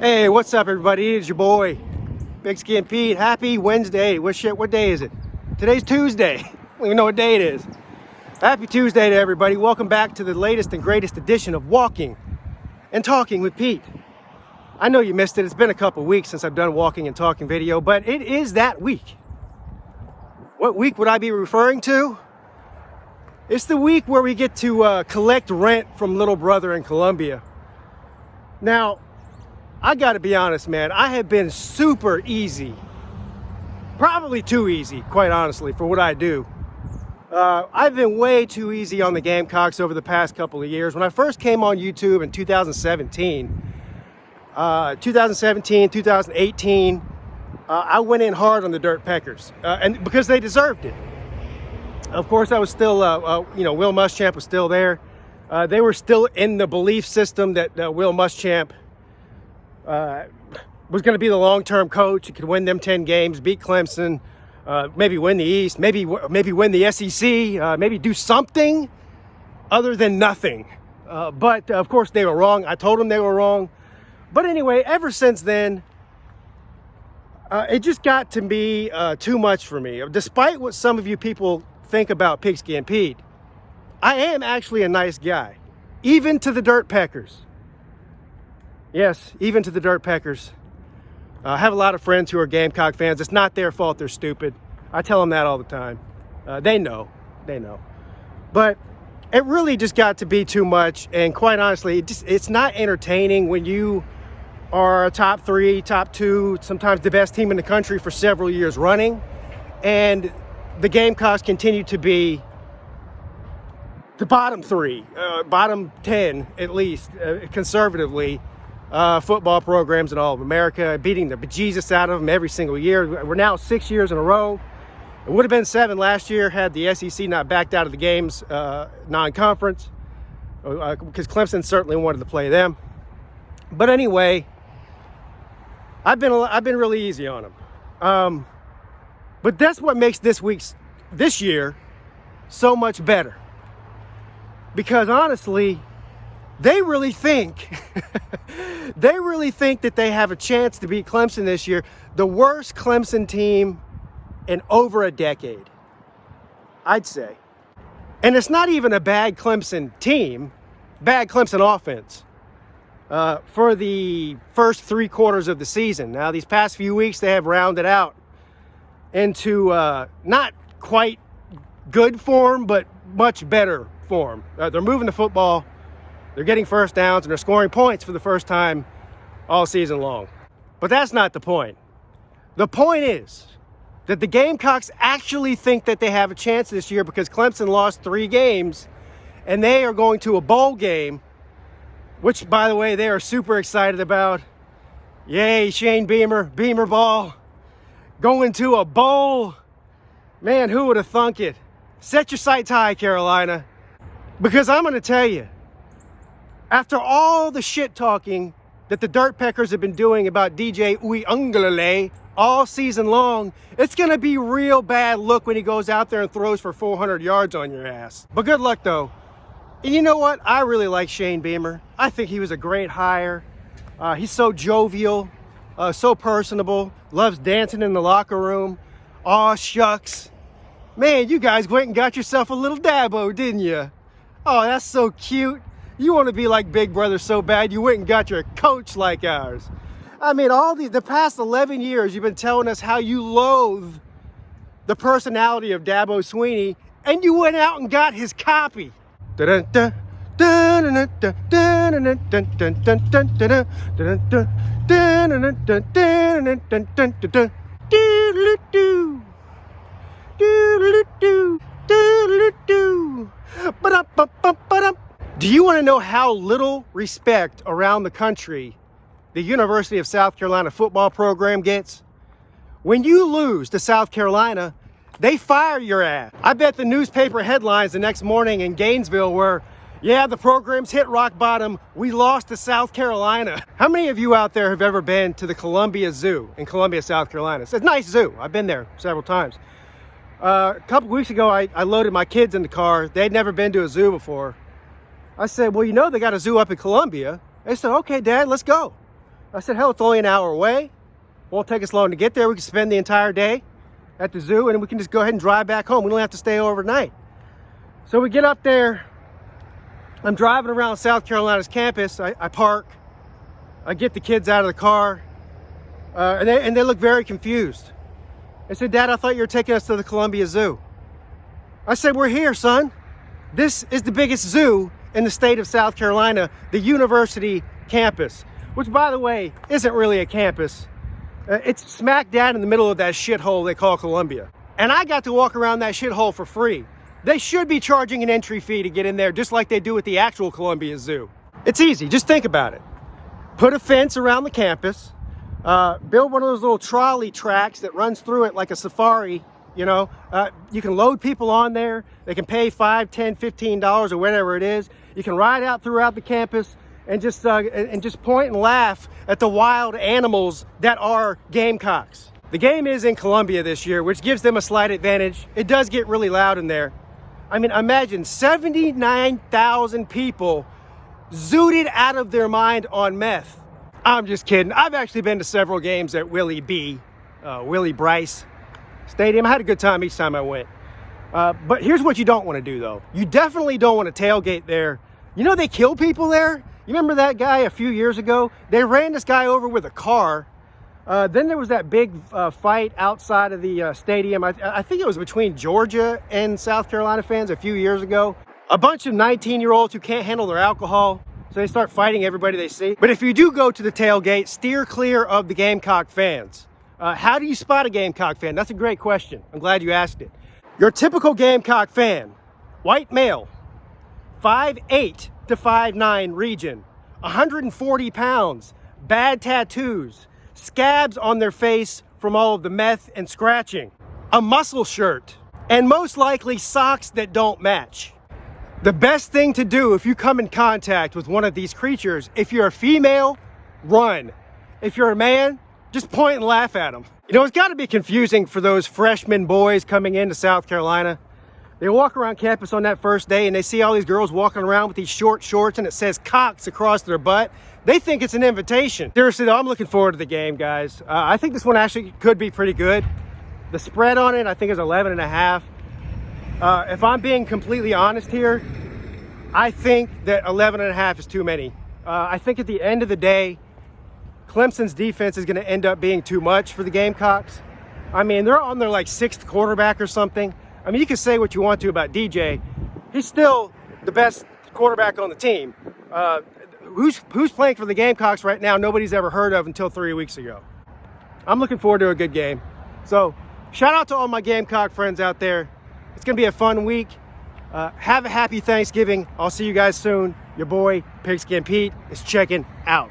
Hey, what's up, everybody? It's your boy, Big Skin Pete. Happy Wednesday. What day is it? Today's Tuesday. I don't even know what day it is. Happy Tuesday to everybody. Welcome back to the latest and greatest edition of Walking and Talking with Pete. I know you missed it. It's been a couple weeks since I've done Walking and Talking video, but it is that week. What week would I be referring to? It's the week where we get to collect rent from little brother in Columbia. Now, I gotta be honest, man, I have been super easy. Probably too easy, quite honestly, for what I do. I've been way too easy on the Gamecocks over the past couple of years. When I first came on YouTube in 2017, 2018, I went in hard on the Dirt Peckers, and because they deserved it. Of course, I was still, Will Muschamp was still there. They were still in the belief system that Will Muschamp was going to be the long-term coach. He could win them 10 games, beat Clemson, maybe win the East, maybe win the SEC, maybe do something other than nothing. But of course they were wrong. I told them they were wrong. But anyway, ever since then, it just got to be too much for me. Despite what some of you people think about Pigskin Pete, I am actually a nice guy, even to the Dirt Peckers. Yes, even to the Dirt Peckers. I have a lot of friends who are Gamecock fans. It's not their fault they're stupid. I tell them that all the time. They know. But it really just got to be too much. And quite honestly, it's not entertaining when you are a top 3, top 2, sometimes the best team in the country for several years running. And the Gamecocks continue to be the bottom 3, bottom 10 at least, conservatively. Football programs in all of America, beating the bejesus out of them every single year. We're now 6 years in a row. It would have been 7 last year had the SEC not backed out of the games non-conference, because Clemson certainly wanted to play them. But anyway, I've been really easy on them. But that's what makes this year so much better, because honestly, they really think that they have a chance to beat Clemson this year, the worst Clemson team in over a decade, I'd say. And it's not even a bad Clemson team, bad Clemson offense for the first 3 quarters of the season. Now, these past few weeks, they have rounded out into not quite good form, but much better form. They're moving the football. They're getting first downs, and they're scoring points for the first time all season long. But that's not the point. The point is that the Gamecocks actually think that they have a chance this year because Clemson lost 3 games, and they are going to a bowl game, which, by the way, they are super excited about. Yay, Shane Beamer ball, going to a bowl. Man, who would have thunk it? Set your sights high, Carolina. Because I'm going to tell you, after all the shit talking that the Dirt Peckers have been doing about DJ Uiagalelei all season long, it's going to be real bad look when he goes out there and throws for 400 yards on your ass. But good luck, though. And you know what? I really like Shane Beamer. I think he was a great hire. He's so jovial, so personable, loves dancing in the locker room. Aw, shucks. Man, you guys went and got yourself a little Dabo, didn't you? Oh, that's so cute. You want to be like Big Brother so bad, you went and got your coach like ours. I mean, the past 11 years, you've been telling us how you loathe the personality of Dabo Swinney, and you went out and got his copy. Do you want to know how little respect around the country the University of South Carolina football program gets? When you lose to South Carolina, they fire your ass. I bet the newspaper headlines the next morning in Gainesville were, yeah, the program's hit rock bottom. We lost to South Carolina. How many of you out there have ever been to the Columbia Zoo in Columbia, South Carolina? It's a nice zoo. I've been there several times. A couple weeks ago, I loaded my kids in the car. They'd never been to a zoo before. I said, well, you know, they got a zoo up in Columbia. They said, okay, Dad, let's go. I said, hell, it's only an hour away. Won't take us long to get there. We can spend the entire day at the zoo, and we can just go ahead and drive back home. We don't have to stay overnight. So we get up there. I'm driving around South Carolina's campus. I park. I get the kids out of the car, and they look very confused. They said, Dad, I thought you were taking us to the Columbia Zoo. I said, we're here, son. This is the biggest zoo in the state of South Carolina, the university campus, which, by the way, isn't really a campus. It's smack dab in the middle of that shithole they call Columbia. And I got to walk around that shithole for free. They should be charging an entry fee to get in there, just like they do at the actual Columbia Zoo. It's easy. Just think about it. Put a fence around the campus. Build one of those little trolley tracks that runs through it like a safari. You know, you can load people on there. They can pay $5, $10, $15 or whatever it is. You can ride out throughout the campus and just point and laugh at the wild animals that are Gamecocks. The game is in Columbia this year, which gives them a slight advantage. It does get really loud in there. I mean, imagine 79,000 people zooted out of their mind on meth. I'm just kidding. I've actually been to several games at Willie Bryce Stadium. I had a good time each time I went. But here's what you don't want to do, though. You definitely don't want to tailgate there. You know, they kill people there. You remember that guy a few years ago? They ran this guy over with a car. Then there was that big fight outside of the stadium. I think it was between Georgia and South Carolina fans a few years ago. A bunch of 19-year-olds who can't handle their alcohol, so they start fighting everybody they see. But if you do go to the tailgate, steer clear of the Gamecock fans. How do you spot a Gamecock fan? That's a great question. I'm glad you asked it. Your typical Gamecock fan, white male, 5'8" to 5'9" region, 140 pounds, bad tattoos, scabs on their face from all of the meth and scratching, a muscle shirt, and most likely socks that don't match. The best thing to do if you come in contact with one of these creatures, if you're a female, run. If you're a man, just point and laugh at them. You know, it's got to be confusing for those freshman boys coming into South Carolina. They walk around campus on that first day and they see all these girls walking around with these short shorts and it says cocks across their butt. They think it's an invitation. Seriously though, I'm looking forward to the game, guys. I think this one actually could be pretty good. The spread on it, I think, is 11.5. If I'm being completely honest here, I think that 11.5 is too many. I think at the end of the day, Clemson's defense is going to end up being too much for the Gamecocks. I mean, they're on their like 6th quarterback or something. I mean, you can say what you want to about DJ. He's still the best quarterback on the team. Who's playing for the Gamecocks right now, nobody's ever heard of until 3 weeks ago. I'm looking forward to a good game. So, shout out to all my Gamecock friends out there. It's going to be a fun week. Have a happy Thanksgiving. I'll see you guys soon. Your boy, Pigskin Pete, is checking out.